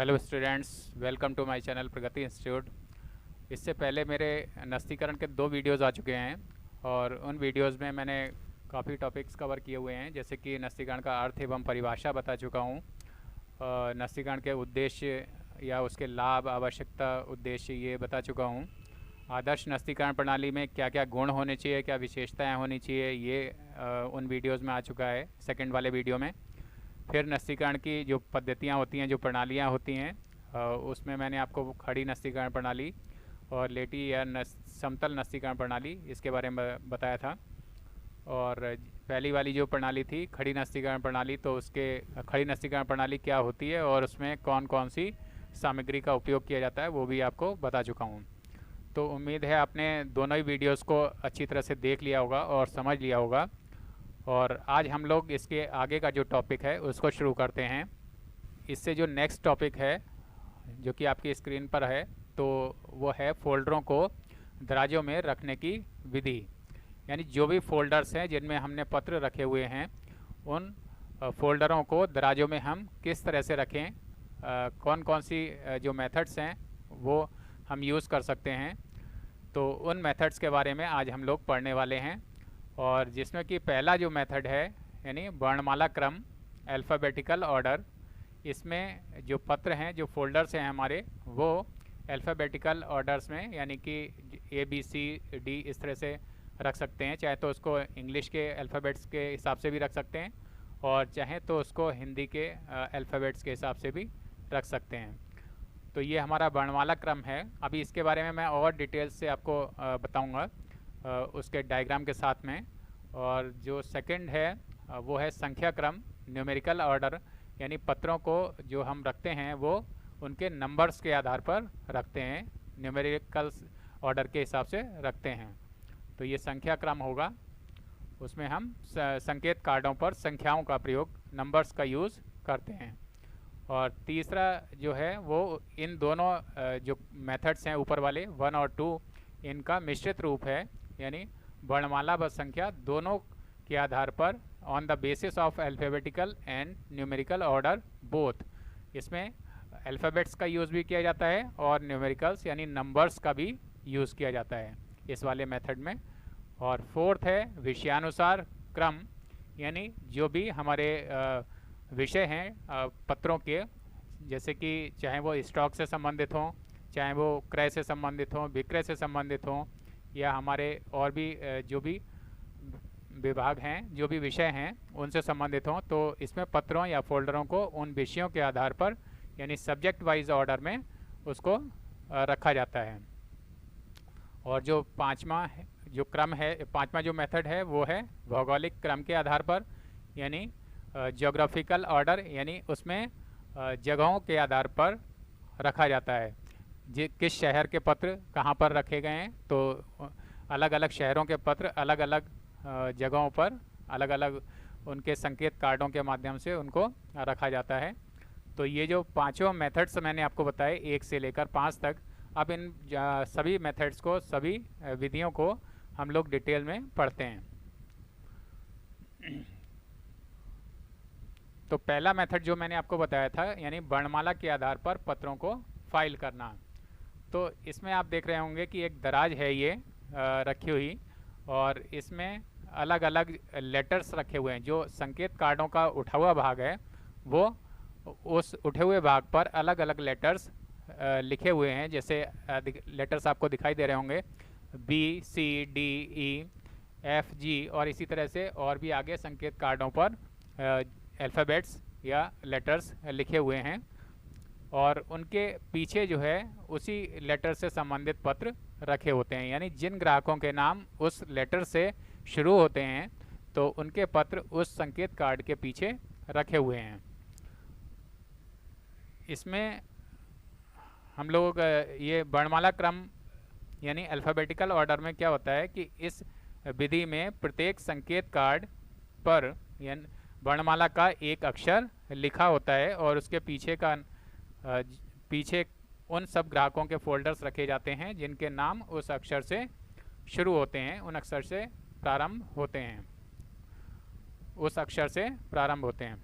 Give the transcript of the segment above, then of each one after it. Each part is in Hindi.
Hello students, welcome to my channel Pragati institute. इससे पहले मेरे नस्तीकरण के 2 वीडियोज़ आ चुके हैं और उन वीडियोज़ में मैंने काफ़ी टॉपिक्स कवर किए हुए हैं, जैसे कि नस्तीकरण का अर्थ एवं परिभाषा बता चुका हूँ। नस्तीकरण के उद्देश्य या उसके लाभ, आवश्यकता, उद्देश्य ये बता चुका हूँ। आदर्श नस्तीकरण प्रणाली में क्या क्या गुण होने चाहिए, क्या विशेषताएँ होनी चाहिए, ये उन वीडियोज़ में आ चुका है सेकेंड वाले वीडियो में। फिर नस्तीकरण की जो पद्धतियाँ होती हैं, जो प्रणालियाँ होती हैं, उसमें मैंने आपको खड़ी नस्तीकरण प्रणाली और लेटी या समतल नस्तीकरण प्रणाली इसके बारे में बताया था। और पहली वाली जो प्रणाली थी खड़ी नस्तीकरण प्रणाली, तो उसके खड़ी नस्तीकरण प्रणाली क्या होती है और उसमें कौन कौन सी सामग्री का उपयोग किया जाता है वो भी आपको बता चुका हूँ। तो उम्मीद है आपने दोनों ही वीडियोज़ को अच्छी तरह से देख लिया होगा और समझ लिया होगा। और आज हम लोग इसके आगे का जो टॉपिक है उसको शुरू करते हैं। इससे जो नेक्स्ट टॉपिक है जो कि आपकी स्क्रीन पर है, तो वो है फोल्डरों को दराजों में रखने की विधि। यानी जो भी फोल्डर्स हैं जिनमें हमने पत्र रखे हुए हैं, उन फोल्डरों को दराजों में हम किस तरह से रखें, कौन कौन सी जो मेथड्स हैं वो हम यूज़ कर सकते हैं। तो उन मेथड्स के बारे में आज हम लोग पढ़ने वाले हैं। और जिसमें कि पहला जो मेथड है यानी वर्णमाला क्रम, अल्फ़ाबेटिकल ऑर्डर। इसमें जो पत्र हैं, जो फोल्डर्स हैं हमारे, वो अल्फ़ाबेटिकल ऑर्डर्स में यानी कि ABCD इस तरह से रख सकते हैं। चाहे तो उसको इंग्लिश के अल्फ़ाबेट्स के हिसाब से भी रख सकते हैं और चाहे तो उसको हिंदी के अल्फ़ाबेट्स के हिसाब से भी रख सकते हैं। तो ये हमारा वर्णमाला क्रम है। अभी इसके बारे में मैं और डिटेल्स से आपको बताऊंगा उसके डायग्राम के साथ में। और जो सेकंड है वो है संख्या क्रम, न्यूमेरिकल ऑर्डर। यानी पत्रों को जो हम रखते हैं वो उनके नंबर्स के आधार पर रखते हैं, न्यूमेरिकल ऑर्डर के हिसाब से रखते हैं। तो ये संख्या क्रम होगा। उसमें हम संकेत कार्डों पर संख्याओं का प्रयोग, नंबर्स का यूज़ करते हैं। और तीसरा जो है वो इन दोनों जो मेथड्स हैं ऊपर वाले 1 और 2, इनका मिश्रित रूप है। यानी वर्णमाला व संख्या दोनों के आधार पर on the basis of alphabetical and numerical order both. इसमें अल्फ़ाबेट्स का यूज़ भी किया जाता है और न्यूमेरिकल्स यानी नंबर्स का भी यूज़ किया जाता है इस वाले मेथड में। और फोर्थ है विषयानुसार क्रम। यानी जो भी हमारे विषय हैं पत्रों के, जैसे कि चाहे वो स्टॉक से संबंधित हों, चाहे वो क्रय से संबंधित हों, विक्रय से संबंधित हों, या हमारे और भी जो भी विभाग हैं, जो भी विषय हैं उनसे संबंधित हों, तो इसमें पत्रों या फोल्डरों को उन विषयों के आधार पर यानी सब्जेक्ट वाइज ऑर्डर में उसको रखा जाता है। और जो पांचवा जो क्रम है, पांचवा जो मेथड है वो है भौगोलिक क्रम के आधार पर, यानी ज्योग्राफिकल ऑर्डर। यानी उसमें जगहों के आधार पर रखा जाता है, किस शहर के पत्र कहाँ पर रखे गए हैं। तो अलग अलग शहरों के पत्र अलग अलग जगहों पर अलग अलग उनके संकेत कार्डों के माध्यम से उनको रखा जाता है। तो ये जो पांचों मेथड्स मैंने आपको बताए 1 से लेकर 5 तक, अब इन सभी मेथड्स को, सभी विधियों को हम लोग डिटेल में पढ़ते हैं। तो पहला मेथड जो मैंने आपको बताया था यानी वर्णमाला के आधार पर पत्रों को फाइल करना। तो इसमें आप देख रहे होंगे कि एक दराज है ये रखी हुई, और इसमें अलग अलग लेटर्स रखे हुए हैं। जो संकेत कार्डों का उठा हुआ भाग है वो उस उठे हुए भाग पर अलग अलग लेटर्स लिखे हुए हैं। जैसे लेटर्स आपको दिखाई दे रहे होंगे BCDEFG, और इसी तरह से और भी आगे संकेत कार्डों पर अल्फ़ाबेट्स या लेटर्स लिखे हुए हैं। और उनके पीछे जो है उसी लेटर से संबंधित पत्र रखे होते हैं। यानी जिन ग्राहकों के नाम उस लेटर से शुरू होते हैं तो उनके पत्र उस संकेत कार्ड के पीछे रखे हुए हैं। इसमें हम लोग ये वर्णमाला क्रम यानी अल्फ़ाबेटिकल ऑर्डर में क्या होता है कि इस विधि में प्रत्येक संकेत कार्ड पर यानी वर्णमाला का एक अक्षर लिखा होता है और उसके पीछे उन सब ग्राहकों के फोल्डर्स रखे जाते हैं जिनके नाम उस अक्षर से शुरू होते हैं, उन अक्षर से प्रारंभ होते हैं, उस अक्षर से प्रारंभ होते हैं।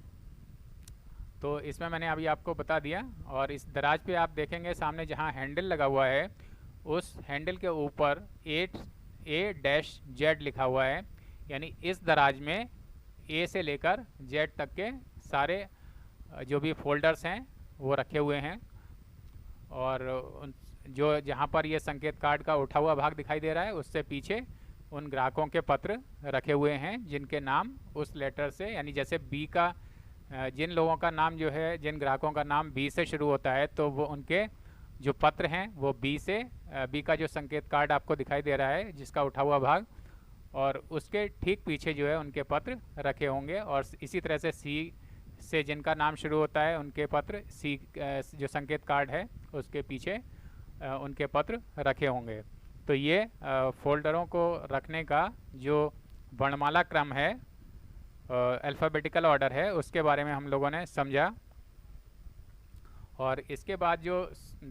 तो इसमें मैंने अभी आपको बता दिया। और इस दराज पे आप देखेंगे सामने जहाँ हैंडल लगा हुआ है, उस हैंडल के ऊपर A-Z लिखा हुआ है। यानी इस दराज में ए से लेकर जेड तक के सारे जो भी फोल्डर्स हैं वो रखे हुए हैं। और जो जहाँ पर ये संकेत कार्ड का उठा हुआ भाग दिखाई दे रहा है, उससे पीछे उन ग्राहकों के पत्र रखे हुए हैं जिनके नाम उस लेटर से, यानी जैसे बी का, जिन लोगों का नाम जो है, जिन ग्राहकों का नाम बी से शुरू होता है, तो वो उनके जो पत्र हैं वो बी से, बी का जो संकेत कार्ड आपको दिखाई दे रहा है जिसका उठा हुआ भाग, और उसके ठीक पीछे जो है उनके पत्र रखे होंगे। और इसी तरह से सी से जिनका नाम शुरू होता है उनके पत्र, सी जो संकेत कार्ड है उसके पीछे उनके पत्र रखे होंगे। तो ये फोल्डरों को रखने का जो वर्णमाला क्रम है, अल्फ़ाबेटिकल ऑर्डर है, उसके बारे में हम लोगों ने समझा। और इसके बाद जो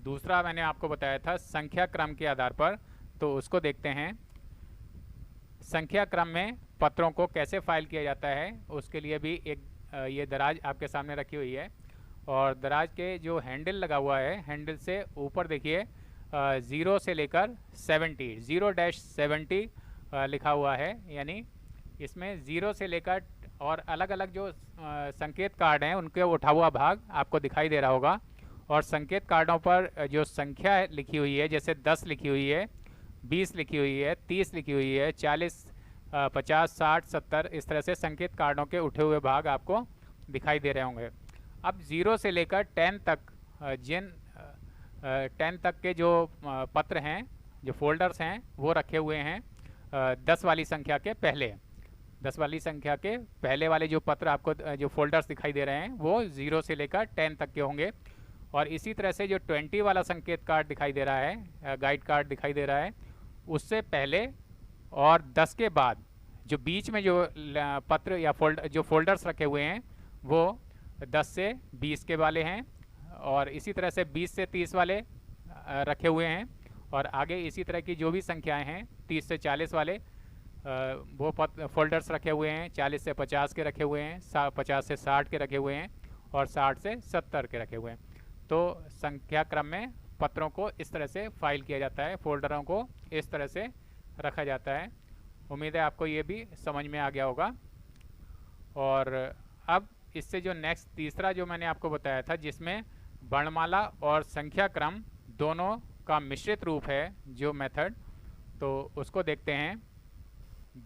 दूसरा मैंने आपको बताया था संख्या क्रम के आधार पर, तो उसको देखते हैं। संख्या क्रम में पत्रों को कैसे फाइल किया जाता है उसके लिए भी एक ये दराज आपके सामने रखी हुई है। और दराज के जो हैंडल लगा हुआ है, हैंडल से ऊपर देखिए 0 से लेकर 70, 0-70 लिखा हुआ है। यानी इसमें 0 से लेकर और अलग अलग जो संकेत कार्ड हैं उनके उठा हुआ भाग आपको दिखाई दे रहा होगा। और संकेत कार्डों पर जो संख्या लिखी हुई है, जैसे 10 लिखी हुई है, 20 लिखी हुई है, 30 लिखी हुई है, 40, 50, 60, 70, इस तरह से संकेत कार्डों के उठे हुए भाग आपको दिखाई दे रहे होंगे। अब 0 से लेकर 10 तक, जिन 10 तक के जो पत्र हैं, जो फोल्डर्स हैं, वो रखे हुए हैं 10 वाली संख्या के पहले। 10 वाली संख्या के पहले वाले जो पत्र आपको, जो फोल्डर्स दिखाई दे रहे हैं, वो 0 से लेकर 10 तक के होंगे। और इसी तरह से जो 20 वाला संकेत कार्ड दिखाई दे रहा है, गाइड कार्ड दिखाई दे रहा है, उससे पहले और 10 के बाद जो बीच में जो पत्र या जो फोल्डर्स रखे हुए हैं वो 10 से 20 के वाले हैं। और इसी तरह से 20 से 30 वाले रखे हुए हैं। और आगे इसी तरह की जो भी संख्याएं हैं 30 से 40 वाले वो फोल्डर्स रखे हुए हैं। 40 से 50 के रखे हुए हैं, 50 से 60 के रखे हुए हैं, और 60 से 70 के रखे हुए हैं। तो संख्या क्रम में पत्रों को इस तरह से फाइल किया जाता है, फोल्डरों को इस तरह से रखा जाता है। उम्मीद है आपको ये भी समझ में आ गया होगा। और अब इससे जो नेक्स्ट तीसरा जो मैंने आपको बताया था, जिसमें वर्णमाला और संख्या क्रम दोनों का मिश्रित रूप है जो मेथड, तो उसको देखते हैं।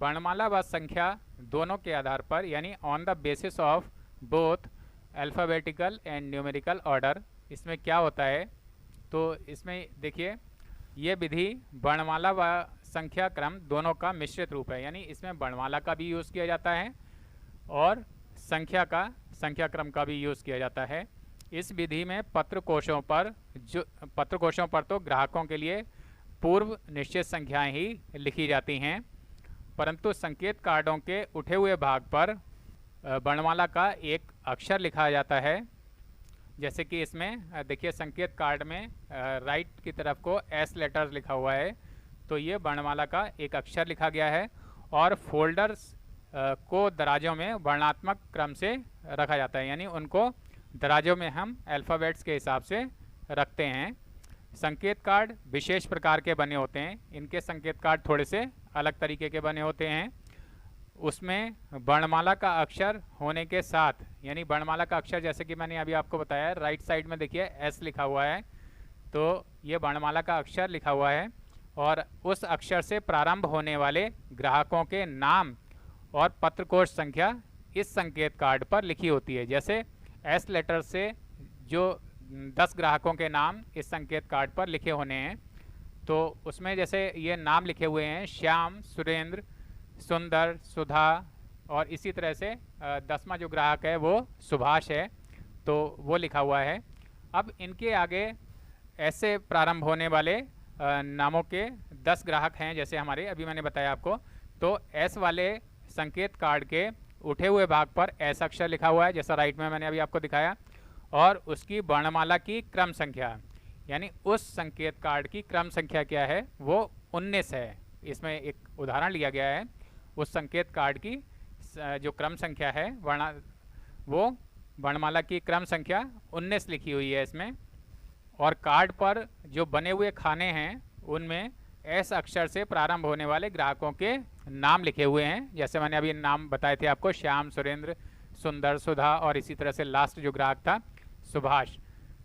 वर्णमाला व संख्या दोनों के आधार पर, यानी on the basis of both alphabetical and numerical order, इसमें क्या होता है? तो इसमें देखिए, ये विधि वर्णमाला व संख्या क्रम दोनों का मिश्रित रूप है। यानी इसमें वर्णमाला का भी यूज़ किया जाता है और संख्या क्रम का भी यूज़ किया जाता है। इस विधि में पत्रकोशों पर तो ग्राहकों के लिए पूर्व निश्चित संख्याएं ही लिखी जाती हैं, परंतु संकेत कार्डों के उठे हुए भाग पर वर्णमाला का एक अक्षर लिखा जाता है। जैसे कि इसमें देखिए, संकेत कार्ड में राइट की तरफ को एस लेटर्स लिखा हुआ है, तो ये वर्णमाला का एक अक्षर लिखा गया है। और फोल्डर्स को दराजों में वर्णात्मक क्रम से रखा जाता है, यानी उनको दराजों में हम अल्फ़ाबेट्स के हिसाब से रखते हैं। संकेत कार्ड विशेष प्रकार के बने होते हैं। इनके संकेत कार्ड थोड़े से अलग तरीके के बने होते हैं। उसमें वर्णमाला का अक्षर होने के साथ, यानी वर्णमाला का अक्षर जैसे कि मैंने अभी आपको बताया, राइट साइड में देखिए एस लिखा हुआ है, तो ये वर्णमाला का अक्षर लिखा हुआ है। और उस अक्षर से प्रारंभ होने वाले ग्राहकों के नाम और पत्रकोश संख्या इस संकेत कार्ड पर लिखी होती है। जैसे एस लेटर से जो 10 ग्राहकों के नाम इस संकेत कार्ड पर लिखे होने हैं, तो उसमें जैसे ये नाम लिखे हुए हैं, श्याम, सुरेंद्र, सुंदर, सुधा, और इसी तरह से 10वां जो ग्राहक है वो सुभाष है, तो वो लिखा हुआ है। अब इनके आगे ऐसे प्रारंभ होने वाले नामों के 10 ग्राहक हैं, जैसे हमारे अभी मैंने बताया आपको, तो एस वाले संकेत कार्ड के उठे हुए भाग पर एस अक्षर लिखा हुआ है, जैसा राइट में मैंने अभी आपको दिखाया। और उसकी वर्णमाला की क्रम संख्या, यानी उस संकेत कार्ड की क्रम संख्या क्या है, वो 19 है। इसमें एक उदाहरण लिया गया है। उस संकेत कार्ड की जो क्रम संख्या है वो वर्णमाला की क्रम संख्या 19 लिखी हुई है इसमें। और कार्ड पर जो बने हुए खाने हैं उनमें एस अक्षर से प्रारंभ होने वाले ग्राहकों के नाम लिखे हुए हैं। जैसे मैंने अभी नाम बताए थे आपको, श्याम, सुरेंद्र, सुंदर, सुधा, और इसी तरह से लास्ट जो ग्राहक था सुभाष,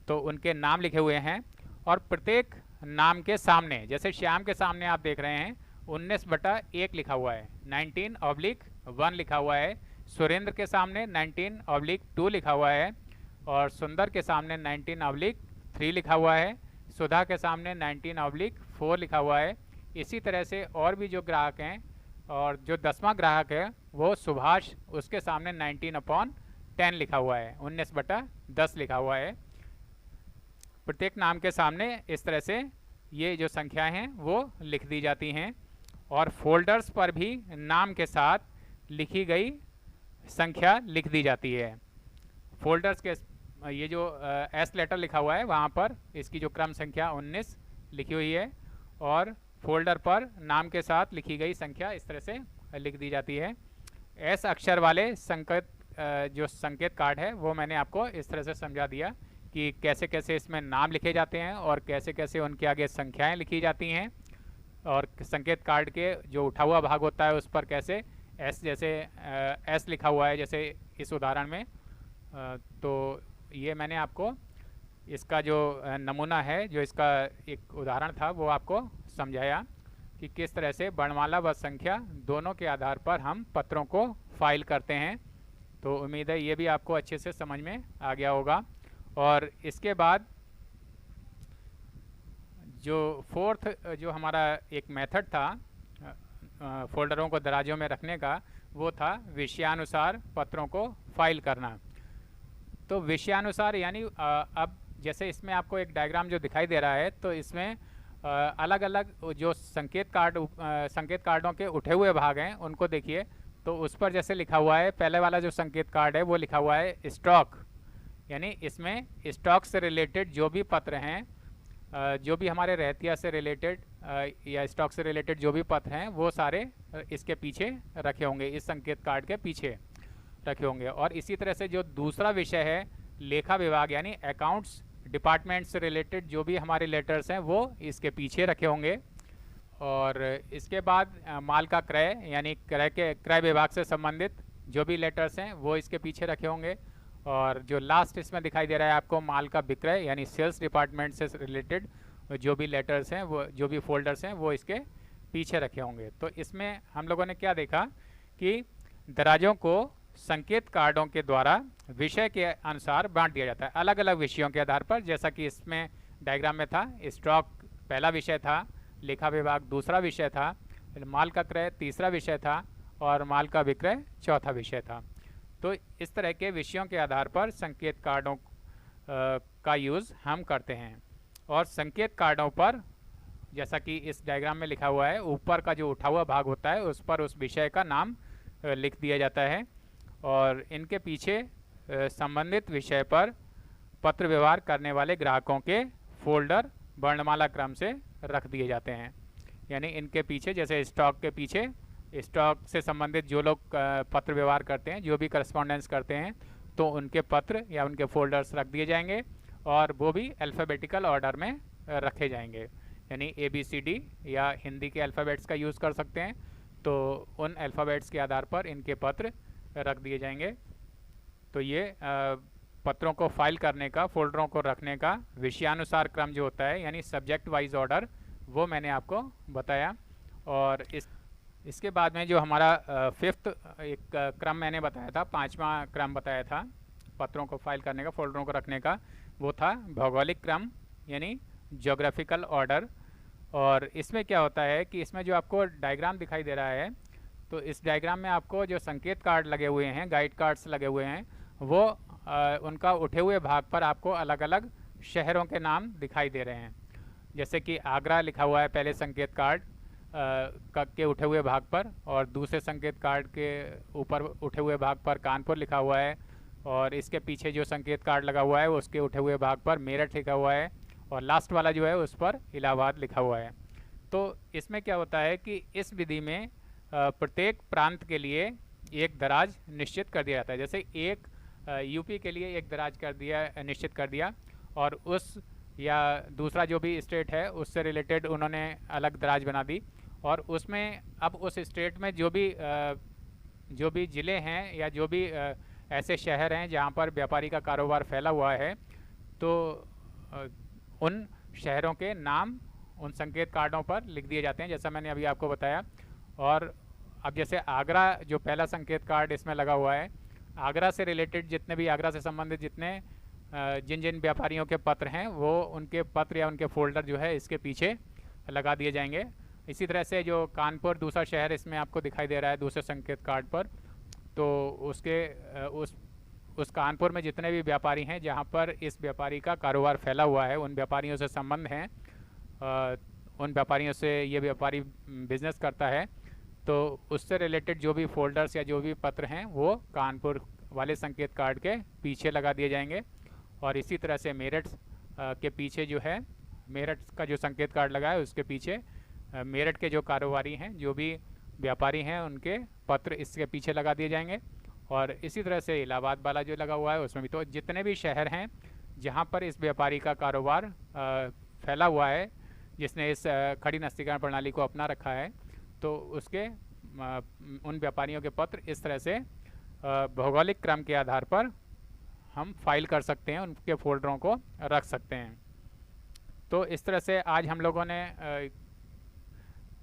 तो उनके नाम लिखे हुए हैं। और प्रत्येक नाम के सामने, जैसे श्याम के सामने आप देख रहे हैं 19/1 लिखा हुआ है, 19/1 लिखा हुआ है। सुरेंद्र के सामने 19/2 लिखा हुआ है, और सुंदर के सामने 19/3 लिखा हुआ है। सुधा के सामने 19/4 लिखा हुआ है। इसी तरह से और भी जो ग्राहक हैं, और जो 10वां ग्राहक है वो सुभाष, उसके सामने 19/10 लिखा हुआ है, 19/10 लिखा हुआ है। प्रत्येक नाम के सामने इस तरह से ये जो संख्याएं हैं वो लिख दी जाती हैं। और फोल्डर्स पर भी नाम के साथ लिखी गई संख्या लिख दी जाती है। फोल्डर्स के ये जो एस लेटर लिखा हुआ है वहाँ पर इसकी जो क्रम संख्या 19 लिखी हुई है, और फोल्डर पर नाम के साथ लिखी गई संख्या इस तरह से लिख दी जाती है। एस अक्षर वाले जो संकेत कार्ड है वो मैंने आपको इस तरह से समझा दिया कि कैसे कैसे इसमें नाम लिखे जाते हैं और कैसे कैसे उनके आगे संख्याएं लिखी जाती हैं, और संकेत कार्ड के जो उठा हुआ भाग होता है उस पर कैसे एस, जैसे एस लिखा हुआ है जैसे इस उदाहरण में। तो ये मैंने आपको इसका जो नमूना है, जो इसका एक उदाहरण था, वो आपको समझाया कि किस तरह से वर्णमाला व संख्या दोनों के आधार पर हम पत्रों को फाइल करते हैं। तो उम्मीद है ये भी आपको अच्छे से समझ में आ गया होगा। और इसके बाद जो फोर्थ जो हमारा एक मेथड था फोल्डरों को दराजों में रखने का, वो था विषयानुसार पत्रों को फाइल करना। तो विषयानुसार यानी अब जैसे इसमें आपको एक डायग्राम जो दिखाई दे रहा है, तो इसमें अलग अलग जो संकेत कार्डों के उठे हुए भाग हैं उनको देखिए। तो उस पर जैसे लिखा हुआ है, पहले वाला जो संकेत कार्ड है वो लिखा हुआ है स्टॉक, यानी इसमें स्टॉक से रिलेटेड जो भी पत्र हैं, जो भी हमारे रहतिया से रिलेटेड या स्टॉक से रिलेटेड जो भी पत्र हैं वो सारे इसके पीछे रखे होंगे, इस संकेत कार्ड के पीछे रखे होंगे। और इसी तरह से जो दूसरा विषय है लेखा विभाग यानी अकाउंट्स डिपार्टमेंट से रिलेटेड जो भी हमारे लेटर्स हैं वो इसके पीछे रखे होंगे। और इसके बाद माल का क्रय यानी क्रय विभाग से संबंधित जो भी लेटर्स हैं वो इसके पीछे रखे होंगे। और जो लास्ट इसमें दिखाई दे रहा है आपको माल का विक्रय यानी सेल्स डिपार्टमेंट से रिलेटेड जो भी लेटर्स हैं, वो जो भी फोल्डर्स हैं वो इसके पीछे रखे होंगे। तो इसमें हम लोगों ने क्या देखा कि दराजों को संकेत कार्डों के द्वारा विषय के अनुसार बांट दिया जाता है, अलग अलग विषयों के आधार पर। जैसा कि इसमें डायग्राम में था, स्टॉक पहला विषय था, लेखा विभाग दूसरा विषय था, माल का क्रय तीसरा विषय था, और माल का विक्रय चौथा विषय था। तो इस तरह के विषयों के आधार पर संकेत कार्डों का यूज़ हम करते हैं। और संकेत कार्डों पर जैसा कि इस डायग्राम में लिखा हुआ है, ऊपर का जो उठा हुआ भाग होता है उस पर उस विषय का नाम लिख दिया जाता है, और इनके पीछे संबंधित विषय पर पत्र व्यवहार करने वाले ग्राहकों के फोल्डर वर्णमाला क्रम से रख दिए जाते हैं। यानी इनके पीछे जैसे स्टॉक के पीछे स्टॉक से संबंधित जो लोग पत्र व्यवहार करते हैं, जो भी करस्पॉन्डेंस करते हैं, तो उनके पत्र या उनके फोल्डर्स रख दिए जाएंगे, और वो भी अल्फ़ाबेटिकल ऑर्डर में रखे जाएंगे। यानी ABCD या हिंदी के अल्फ़ाबेट्स का यूज़ कर सकते हैं, तो उन अल्फ़ाबेट्स के आधार पर इनके पत्र रख दिए जाएंगे। तो ये पत्रों को फाइल करने का, फोल्डरों को रखने का विषयानुसार क्रम जो होता है यानी सब्जेक्ट वाइज ऑर्डर, वो मैंने आपको बताया। और इसके बाद में जो हमारा फिफ्थ एक क्रम मैंने बताया था, पांचवा क्रम बताया था पत्रों को फाइल करने का, फोल्डरों को रखने का, वो था भौगोलिक क्रम यानी ज्योग्राफिकल ऑर्डर। और इसमें क्या होता है कि इसमें जो आपको डायग्राम दिखाई दे रहा है, तो इस डायग्राम में आपको जो संकेत कार्ड लगे हुए हैं, गाइड कार्ड्स लगे हुए हैं, वो उनका उठे हुए भाग पर आपको अलग अलग शहरों के नाम दिखाई दे रहे हैं। जैसे कि आगरा लिखा हुआ है पहले संकेत कार्ड के उठे हुए भाग पर, और दूसरे संकेत कार्ड के ऊपर उठे हुए भाग पर कानपुर लिखा हुआ है, और इसके पीछे जो संकेत कार्ड लगा हुआ है उसके उठे हुए भाग पर मेरठ लिखा हुआ है, और लास्ट वाला जो है उस पर इलाहाबाद लिखा हुआ है। तो इसमें क्या होता है कि इस विधि में प्रत्येक प्रांत के लिए एक दराज निश्चित कर दिया जाता है। जैसे एक यूपी के लिए एक दराज कर दिया, निश्चित कर दिया, और उस या दूसरा जो भी स्टेट है उससे रिलेटेड उन्होंने अलग दराज बना दी। और उसमें अब उस स्टेट में जो भी ज़िले हैं या जो भी ऐसे शहर हैं जहाँ पर व्यापारी का कारोबार फैला हुआ है, तो उन शहरों के नाम उन संकेत कार्डों पर लिख दिए जाते हैं, जैसा मैंने अभी आपको बताया। और अब जैसे आगरा जो पहला संकेत कार्ड इसमें लगा हुआ है, आगरा से रिलेटेड जितने भी, आगरा से संबंधित जितने जिन जिन व्यापारियों के पत्र हैं, वो उनके पत्र या उनके फोल्डर जो है इसके पीछे लगा दिए जाएंगे। इसी तरह से जो कानपुर दूसरा शहर इसमें आपको दिखाई दे रहा है दूसरे संकेत कार्ड पर, तो उस कानपुर में जितने भी व्यापारी हैं जहाँ पर इस व्यापारी का कारोबार फैला हुआ है, उन व्यापारियों से संबंध हैं, उन व्यापारियों से ये व्यापारी बिजनेस करता है, तो उससे रिलेटेड जो भी फोल्डर्स या जो भी पत्र हैं वो कानपुर वाले संकेत कार्ड के पीछे लगा दिए जाएंगे। और इसी तरह से मेरठ के पीछे जो है, मेरठ का जो संकेत कार्ड लगा है उसके पीछे मेरठ के जो कारोबारी हैं, जो भी व्यापारी हैं, उनके पत्र इसके पीछे लगा दिए जाएंगे। और इसी तरह से इलाहाबाद वाला जो लगा हुआ है उसमें भी, तो जितने भी शहर हैं जहाँ पर इस व्यापारी का कारोबार फैला हुआ है, जिसने इस खड़ी नस्तीकरण प्रणाली को अपना रखा है, तो उसके उन व्यापारियों के पत्र इस तरह से भौगोलिक क्रम के आधार पर हम फाइल कर सकते हैं, उनके फोल्डरों को रख सकते हैं। तो इस तरह से आज हम लोगों ने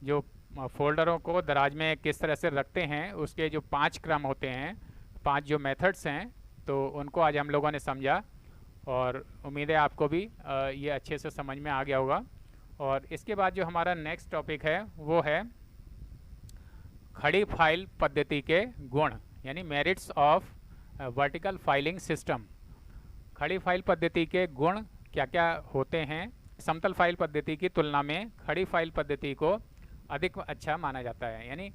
जो फोल्डरों को दराज में किस तरह से रखते हैं उसके जो 5 क्रम होते हैं, 5 जो मेथड्स हैं, तो उनको आज हम लोगों ने समझा। और उम्मीद है आपको भी ये अच्छे से समझ में आ गया होगा। और इसके बाद जो हमारा नेक्स्ट टॉपिक है वो है खड़ी फाइल पद्धति के गुण, यानी merits of vertical filing system. खड़ी फाइल पद्धति के गुण क्या क्या होते हैं। समतल फाइल पद्धति की तुलना में खड़ी फाइल पद्धति को अधिक अच्छा माना जाता है, यानी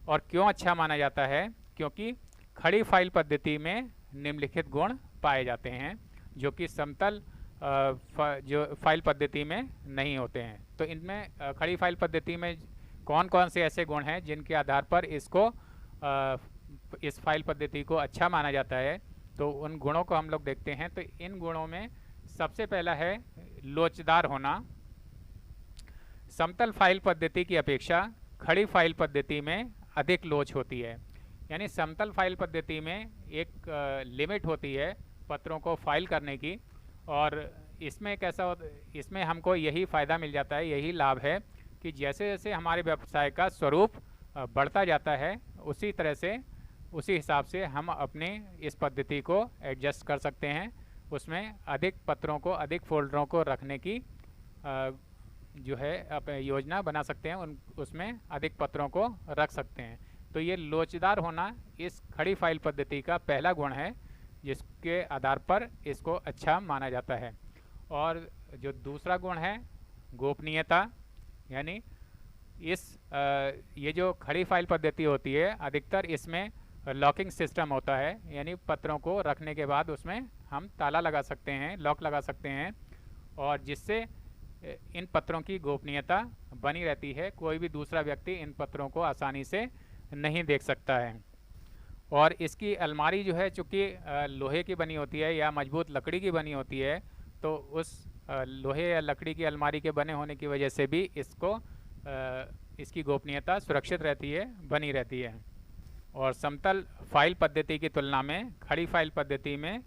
और क्यों अच्छा माना जाता है, क्योंकि खड़ी फाइल पद्धति में निम्नलिखित गुण पाए जाते हैं जो कि समतल जो फाइल पद्धति में नहीं होते हैं। तो इनमें खड़ी फाइल पद्धति में कौन कौन से ऐसे गुण हैं जिनके आधार पर इसको इस फाइल पद्धति को अच्छा माना जाता है, तो उन गुणों को हम लोग देखते हैं। तो इन गुणों में सबसे पहला है लोचदार होना। समतल फाइल पद्धति की अपेक्षा खड़ी फाइल पद्धति में अधिक लोच होती है, यानी समतल फाइल पद्धति में एक लिमिट होती है पत्रों को फाइल करने की, और इसमें कैसा होता, इसमें हमको यही फ़ायदा मिल जाता है, यही लाभ है कि जैसे जैसे हमारे व्यवसाय का स्वरूप बढ़ता जाता है, उसी तरह से उसी हिसाब से हम अपने इस पद्धति को एडजस्ट कर सकते हैं। उसमें अधिक पत्रों को, अधिक फोल्डरों को रखने की जो है योजना बना सकते हैं, उसमें अधिक पत्रों को रख सकते हैं। तो ये लोचदार होना इस खड़ी फाइल पद्धति का पहला गुण है जिसके आधार पर इसको अच्छा माना जाता है। और जो दूसरा गुण है गोपनीयता, यानी ये जो खड़ी फाइल पद्धति होती है, अधिकतर इसमें लॉकिंग सिस्टम होता है, यानी पत्रों को रखने के बाद उसमें हम ताला लगा सकते हैं, लॉक लगा सकते हैं, और जिससे इन पत्रों की गोपनीयता बनी रहती है। कोई भी दूसरा व्यक्ति इन पत्रों को आसानी से नहीं देख सकता है। और इसकी अलमारी जो है, चूँकि लोहे की बनी होती है या मजबूत लकड़ी की बनी होती है, तो उस लोहे या लकड़ी की अलमारी के बने होने की वजह से भी इसकी गोपनीयता सुरक्षित रहती है, बनी रहती है। और समतल फाइल पद्धति की तुलना में खड़ी फाइल पद्धति में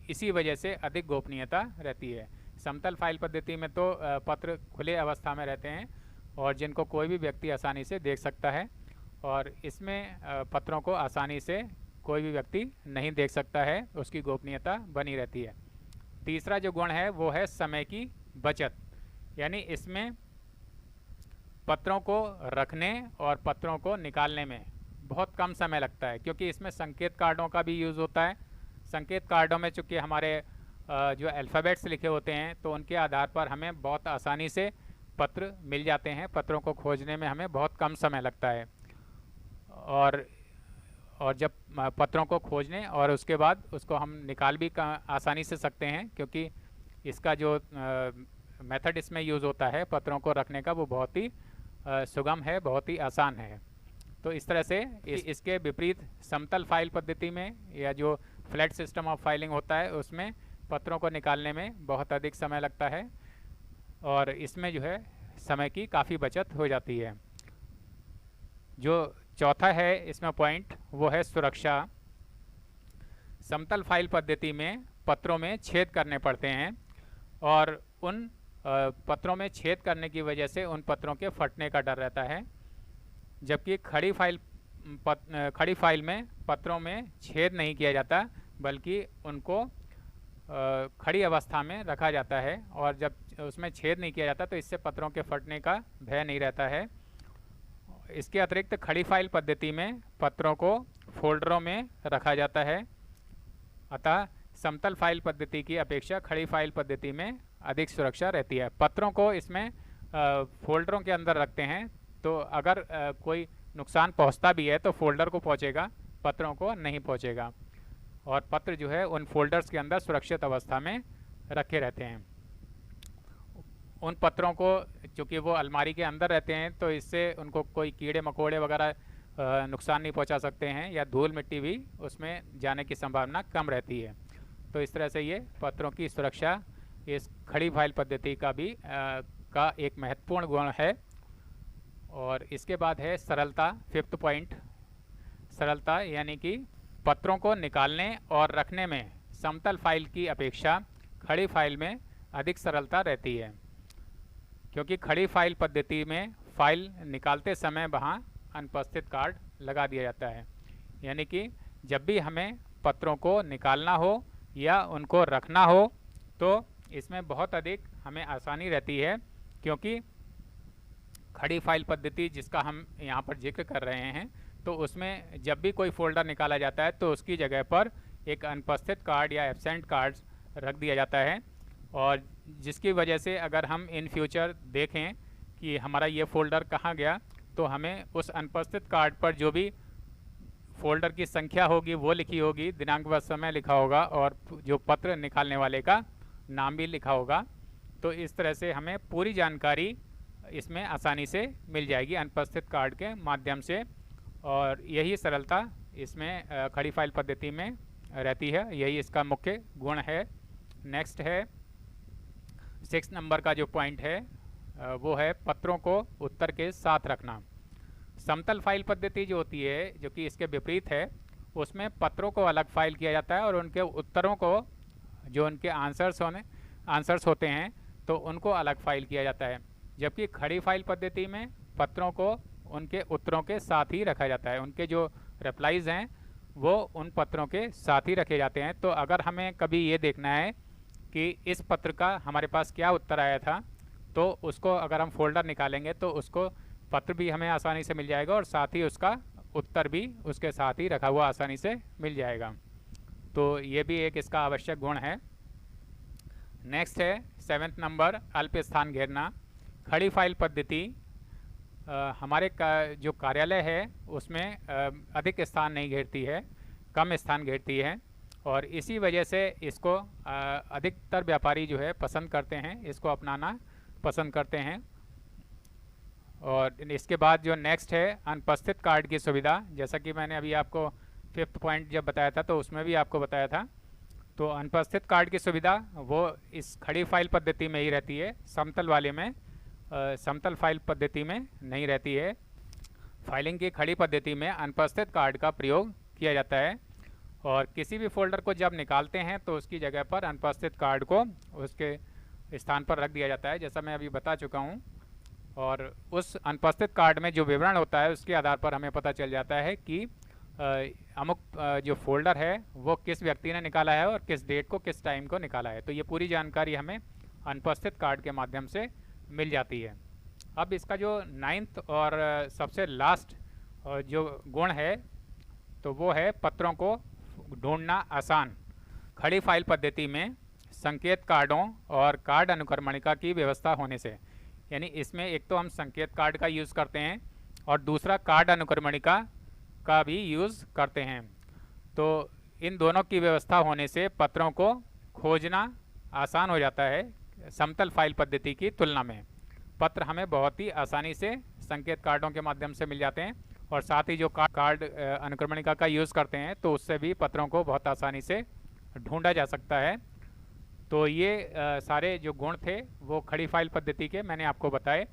इसी वजह से अधिक गोपनीयता रहती है। समतल फाइल पद्धति में तो पत्र खुले अवस्था में रहते हैं और जिनको कोई भी व्यक्ति आसानी से देख सकता है, और इसमें पत्रों को आसानी से कोई भी व्यक्ति नहीं देख सकता है, उसकी गोपनीयता बनी रहती है। तीसरा जो गुण है वो है समय की बचत, यानी इसमें पत्रों को रखने और पत्रों को निकालने में बहुत कम समय लगता है, क्योंकि इसमें संकेत कार्डों का भी यूज़ होता है। संकेत कार्डों में चूँकि हमारे जो अल्फ़ाबेट्स लिखे होते हैं, तो उनके आधार पर हमें बहुत आसानी से पत्र मिल जाते हैं। पत्रों को खोजने में हमें बहुत कम समय लगता है, और जब पत्रों को खोजने और उसके बाद उसको हम निकाल भी आसानी से सकते हैं, क्योंकि इसका जो मेथड इसमें यूज़ होता है पत्रों को रखने का, वो बहुत ही सुगम है, बहुत ही आसान है। तो इस तरह से इसके विपरीत समतल फाइल पद्धति में या जो फ्लैट सिस्टम ऑफ फाइलिंग होता है उसमें पत्रों को निकालने में बहुत अधिक समय लगता है और इसमें जो है समय की काफ़ी बचत हो जाती है। जो चौथा है इसमें पॉइंट वो है सुरक्षा। समतल फाइल पद्धति में पत्रों में छेद करने पड़ते हैं और उन पत्रों में छेद करने की वजह से उन पत्रों के फटने का डर रहता है, जबकि खड़ी फाइल में पत्रों में छेद नहीं किया जाता बल्कि उनको खड़ी अवस्था में रखा जाता है और जब उसमें छेद नहीं किया जाता तो इससे पत्रों के फटने का भय नहीं रहता है। इसके अतिरिक्त खड़ी फाइल पद्धति में पत्रों को फोल्डरों में रखा जाता है, अतः समतल फाइल पद्धति की अपेक्षा खड़ी फाइल पद्धति में अधिक सुरक्षा रहती है। पत्रों को इसमें फोल्डरों के अंदर रखते हैं तो अगर कोई नुकसान पहुंचता भी है तो फोल्डर को पहुंचेगा, पत्रों को नहीं पहुंचेगा और पत्र जो है उन फोल्डर्स के अंदर सुरक्षित अवस्था में रखे रहते हैं। उन पत्रों को चूँकि वो अलमारी के अंदर रहते हैं तो इससे उनको कोई कीड़े मकोड़े वगैरह नुकसान नहीं पहुंचा सकते हैं या धूल मिट्टी भी उसमें जाने की संभावना कम रहती है। तो इस तरह से ये पत्रों की सुरक्षा इस खड़ी फाइल पद्धति का भी का एक महत्वपूर्ण गुण है। और इसके बाद है सरलता, फिफ्थ पॉइंट, सरलता यानी कि पत्रों को निकालने और रखने में समतल फाइल की अपेक्षा खड़ी फाइल में अधिक सरलता रहती है, क्योंकि खड़ी फाइल पद्धति में फाइल निकालते समय वहाँ अनुपस्थित कार्ड लगा दिया जाता है। यानी कि जब भी हमें पत्रों को निकालना हो या उनको रखना हो तो इसमें बहुत अधिक हमें आसानी रहती है, क्योंकि खड़ी फाइल पद्धति जिसका हम यहाँ पर जिक्र कर रहे हैं तो उसमें जब भी कोई फोल्डर निकाला जाता है तो उसकी जगह पर एक अनुपस्थित कार्ड या एब्सेंट कार्ड रख दिया जाता है और जिसकी वजह से अगर हम इन फ्यूचर देखें कि हमारा ये फ़ोल्डर कहाँ गया तो हमें उस अनुपस्थित कार्ड पर जो भी फ़ोल्डर की संख्या होगी वो लिखी होगी, दिनांक व समय लिखा होगा और जो पत्र निकालने वाले का नाम भी लिखा होगा। तो इस तरह से हमें पूरी जानकारी इसमें आसानी से मिल जाएगी अनुपस्थित कार्ड के माध्यम से और यही सरलता इसमें खड़ी फाइल पद्धति में रहती है, यही इसका मुख्य गुण है। नेक्स्ट है 6 नंबर का जो पॉइंट है वो है पत्रों को उत्तर के साथ रखना। समतल फाइल पद्धति जो होती है, जो कि इसके विपरीत है, उसमें पत्रों को अलग फाइल किया जाता है और उनके उत्तरों को, जो उनके आंसर्स होते हैं तो उनको अलग फाइल किया जाता है। जबकि खड़ी फाइल पद्धति में पत्रों को उनके उत्तरों के साथ ही रखा जाता है, उनके जो रिप्लाईज हैं वो उन पत्रों के साथ ही रखे जाते हैं। तो अगर हमें कभी ये देखना है कि इस पत्र का हमारे पास क्या उत्तर आया था तो उसको अगर हम फोल्डर निकालेंगे तो उसको पत्र भी हमें आसानी से मिल जाएगा और साथ ही उसका उत्तर भी उसके साथ ही रखा हुआ आसानी से मिल जाएगा। तो ये भी एक इसका आवश्यक गुण है। नेक्स्ट है 7th नंबर, अल्प स्थान घेरना। खड़ी फाइल पद्धति हमारे जो कार्यालय है उसमें अधिक स्थान नहीं घेरती है, कम स्थान घेरती है और इसी वजह से इसको अधिकतर व्यापारी जो है पसंद करते हैं, इसको अपनाना पसंद करते हैं। और इसके बाद जो नेक्स्ट है अनुपस्थित कार्ड की सुविधा, जैसा कि मैंने अभी आपको 5th पॉइंट जब बताया था तो उसमें भी आपको बताया था। तो अनुपस्थित कार्ड की सुविधा वो इस खड़ी फाइल पद्धति में ही रहती है, समतल वाले में समतल फाइल पद्धति में नहीं रहती है। फाइलिंग की खड़ी पद्धति में अनुपस्थित कार्ड का प्रयोग किया जाता है और किसी भी फोल्डर को जब निकालते हैं तो उसकी जगह पर अनुपस्थित कार्ड को उसके स्थान पर रख दिया जाता है, जैसा मैं अभी बता चुका हूं। और उस अनुपस्थित कार्ड में जो विवरण होता है उसके आधार पर हमें पता चल जाता है कि अमुक जो फोल्डर है वो किस व्यक्ति ने निकाला है और किस डेट को, किस टाइम को निकाला है। तो ये पूरी जानकारी हमें अनुपस्थित कार्ड के माध्यम से मिल जाती है। अब इसका जो 9th और सबसे लास्ट जो गुण है तो वो है पत्रों को ढूंढना आसान। खड़ी फाइल पद्धति में संकेत कार्डों और कार्ड अनुक्रमणिका की व्यवस्था होने से, यानी इसमें एक तो हम संकेत कार्ड का यूज़ करते हैं और दूसरा कार्ड अनुक्रमणिका का भी यूज़ करते हैं। तो इन दोनों की व्यवस्था होने से पत्रों को खोजना आसान हो जाता है समतल फाइल पद्धति की तुलना में। पत्र हमें बहुत ही आसानी से संकेत कार्डों के माध्यम से मिल जाते हैं और साथ ही जो कार्ड अनुक्रमणिका का यूज़ करते हैं तो उससे भी पत्रों को बहुत आसानी से ढूंढा जा सकता है। तो ये सारे जो गुण थे वो खड़ी फाइल पद्धति के मैंने आपको बताए।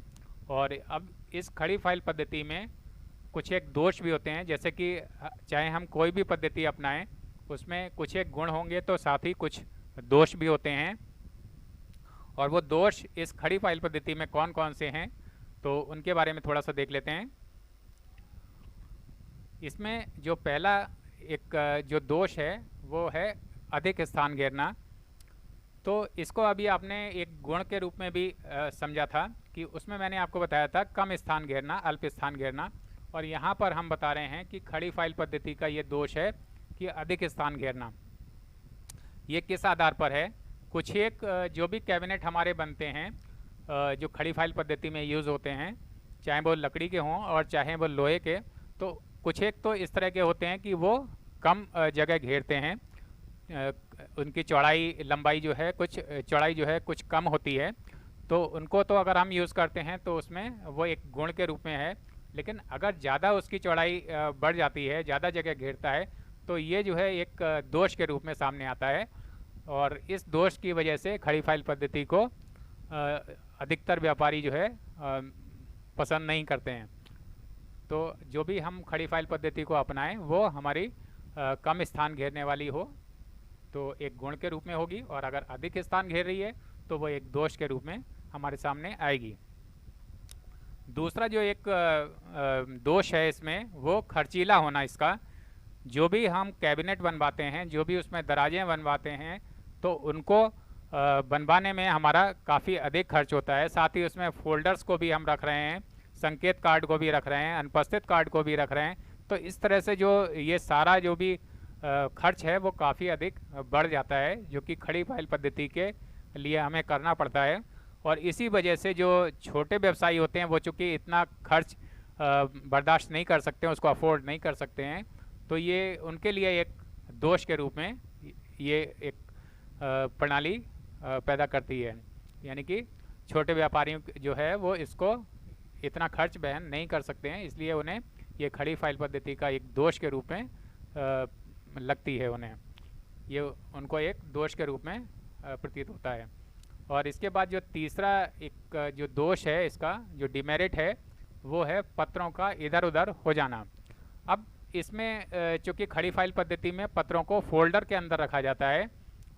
और अब इस खड़ी फाइल पद्धति में कुछ एक दोष भी होते हैं, जैसे कि चाहे हम कोई भी पद्धति अपनाएं उसमें कुछ एक गुण होंगे तो साथ ही कुछ दोष भी होते हैं। और वो दोष इस खड़ी फाइल पद्धति में कौन कौन से हैं तो उनके बारे में थोड़ा सा देख लेते हैं। इसमें जो पहला एक जो दोष है वो है अधिक स्थान घेरना। तो इसको अभी आपने एक गुण के रूप में भी समझा था कि उसमें मैंने आपको बताया था कम स्थान घेरना, अल्प स्थान घेरना। और यहाँ पर हम बता रहे हैं कि खड़ी फाइल पद्धति का ये दोष है कि अधिक स्थान घेरना। ये किस आधार पर है? कुछ एक जो भी कैबिनेट हमारे बनते हैं जो खड़ी फाइल पद्धति में यूज़ होते हैं, चाहे वो लकड़ी के हों और चाहे वो लोहे के, तो कुछ एक तो इस तरह के होते हैं कि वो कम जगह घेरते हैं। उनकी चौड़ाई लंबाई जो है कुछ चौड़ाई जो है कुछ कम होती है, तो उनको तो अगर हम यूज़ करते हैं तो उसमें वो एक गुण के रूप में है। लेकिन अगर ज़्यादा उसकी चौड़ाई बढ़ जाती है, ज़्यादा जगह घेरता है, तो ये जो है एक दोष के रूप में सामने आता है। और इस दोष की वजह से खड़ी फाइल पद्धति को अधिकतर व्यापारी जो है पसंद नहीं करते हैं। तो जो भी हम खड़ी फाइल पद्धति को अपनाएं वो हमारी कम स्थान घेरने वाली हो तो एक गुण के रूप में होगी, और अगर अधिक स्थान घेर रही है तो वो एक दोष के रूप में हमारे सामने आएगी। दूसरा जो एक दोष है इसमें वो खर्चीला होना इसका। जो भी हम कैबिनेट बनवाते हैं, जो भी उसमें दराजें बनवाते हैं, तो उनको बनवाने में हमारा काफ़ी अधिक खर्च होता है। साथ ही उसमें फोल्डर्स को भी हम रख रहे हैं, संकेत कार्ड को भी रख रहे हैं, अनुपस्थित कार्ड को भी रख रहे हैं। तो इस तरह से जो ये सारा जो भी खर्च है वो काफ़ी अधिक बढ़ जाता है, जो कि खड़ी फाइल पद्धति के लिए हमें करना पड़ता है। और इसी वजह से जो छोटे व्यवसायी होते हैं वो चूँकि इतना खर्च बर्दाश्त नहीं कर सकते हैं, उसको अफोर्ड नहीं कर सकते हैं, तो ये उनके लिए एक दोष के रूप में ये एक प्रणाली पैदा करती है। यानी कि छोटे व्यापारियों जो है वो इसको इतना खर्च वहन नहीं कर सकते हैं, इसलिए उन्हें ये खड़ी फाइल पद्धति का एक दोष के रूप में लगती है। उन्हें ये उनको एक दोष के रूप में प्रतीत होता है। और इसके बाद जो तीसरा एक जो दोष है, इसका जो डिमेरिट है, वो है पत्रों का इधर उधर हो जाना। अब इसमें चूँकि खड़ी फाइल पद्धति में पत्रों को फोल्डर के अंदर रखा जाता है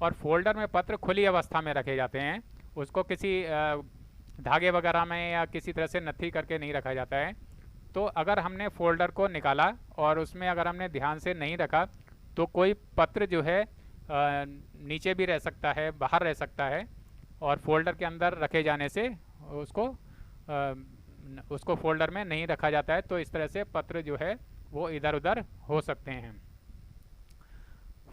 और फोल्डर में पत्र खुली अवस्था में रखे जाते हैं, उसको किसी धागे वगैरह में या किसी तरह से नत्थी करके नहीं रखा जाता है। तो अगर हमने फोल्डर को निकाला और उसमें अगर हमने ध्यान से नहीं रखा तो कोई पत्र जो है नीचे भी रह सकता है, बाहर रह सकता है, और फोल्डर के अंदर रखे जाने से उसको फोल्डर में नहीं रखा जाता है। तो इस तरह से पत्र जो है वो इधर उधर हो सकते हैं।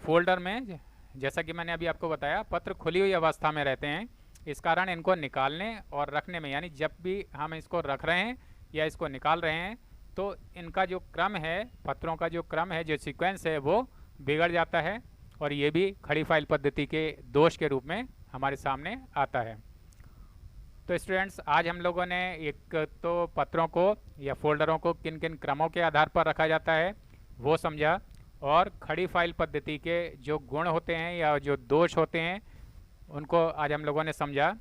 फोल्डर में जैसा कि मैंने अभी आपको बताया पत्र खुली हुई अवस्था में रहते हैं, इस कारण इनको निकालने और रखने में, यानी जब भी हम इसको रख रहे हैं या इसको निकाल रहे हैं तो इनका जो क्रम है, पत्रों का जो क्रम है, जो सीक्वेंस है, वो बिगड़ जाता है। और ये भी खड़ी फाइल पद्धति के दोष के रूप में हमारे सामने आता है। तो स्टूडेंट्स, आज हम लोगों ने एक तो पत्रों को या फोल्डरों को किन किन क्रमों के आधार पर रखा जाता है वो समझा, और खड़ी फाइल पद्धति के जो गुण होते हैं या जो दोष होते हैं उनको आज हम लोगों ने समझा।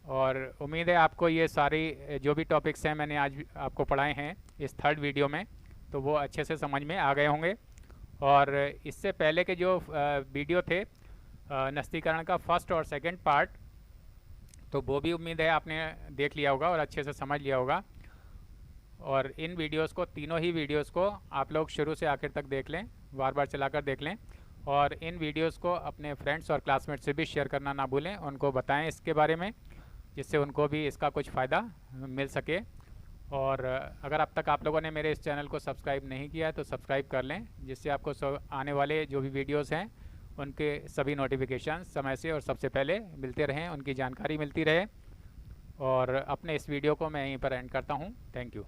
और उम्मीद है आपको ये सारी जो भी टॉपिक्स हैं मैंने आज आपको पढ़ाए हैं इस थर्ड वीडियो में, तो वो अच्छे से समझ में आ गए होंगे। और इससे पहले के जो वीडियो थे नस्तीकरण का फर्स्ट और सेकंड पार्ट, तो वो भी उम्मीद है आपने देख लिया होगा और अच्छे से समझ लिया होगा। और इन वीडियोस को, तीनों ही वीडियोस को आप लोग शुरू से आखिर तक देख लें, बार बार चलाकर देख लें। और इन वीडियोस को अपने फ्रेंड्स और क्लासमेट से भी शेयर करना ना भूलें, उनको बताएं इसके बारे में, जिससे उनको भी इसका कुछ फ़ायदा मिल सके। और अगर अब तक आप लोगों ने मेरे इस चैनल को सब्सक्राइब नहीं किया है तो सब्सक्राइब कर लें, जिससे आपको आने वाले जो भी वीडियोस हैं उनके सभी नोटिफिकेशन समय से और सबसे पहले मिलते रहें, उनकी जानकारी मिलती रहे। और अपने इस वीडियो को मैं यहीं पर एंड करता हूँ। Thank you.